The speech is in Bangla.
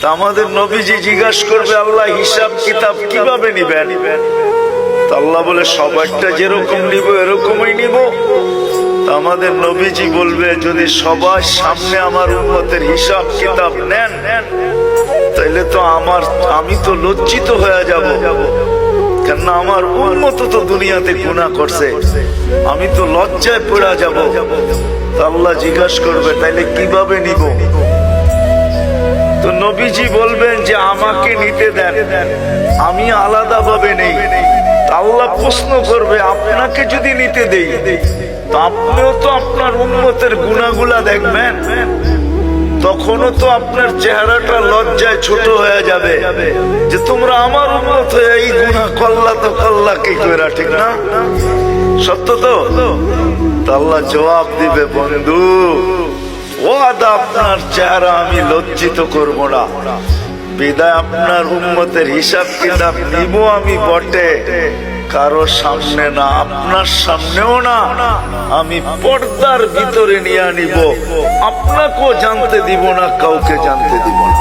তা আমাদের নবীজি জিজ্ঞাসা করবে, আল্লাহ হিসাব কিতাব কিভাবে নিবেন? তা আল্লাহ বলে, সবারটা যেরকম নিব এরকমই নিব। তা আমাদের নবীজি বলবে, যদি সবার সামনে আমার উম্মতের হিসাব কিতাব নেন তাইলে তো আমি তো লজ্জিত হয়ে যাব, কেননা আমার উম্মত তো দুনিয়াতে গুনাহ করছে, আমি তো লজ্জায় পড়ে যাব। তা আল্লাহ জিজ্ঞাসা করবে, তাইলে কিভাবে নিব? তো নবীজি বলবেন যে আমাকে নিতে দেন, আমি আলাদা ভাবে নেই। আল্লাহ প্রশ্ন করবে, আপনাকে যদি নিতে দেই তো আপনিও তো আপনার উম্মতের গুনাহগুলা দেখবেন, তখনও তো আপনার চেহারাটা লজ্জায় ছোট হয়ে যাবে যে তোমরা আমার উম্মত হয়ে এই গুনাহ করলা, তো করলা কি কইরা, ঠিক না? সত্য তো? আল্লাহ জবাব দিবে, বন্ধু ওয়াদা, আপনার চেহারা আমি লজ্জিত করব না, বিদায় আপনার উম্মতের হিসাব কিতাব নিব আমি বটে, কারো সামনে না, আপনার সামনেও না, আমি পর্দার ভিতরে নিয়ে নিব, আপনাকেও জানতে দিব না, কাউকে জানতে দিব না।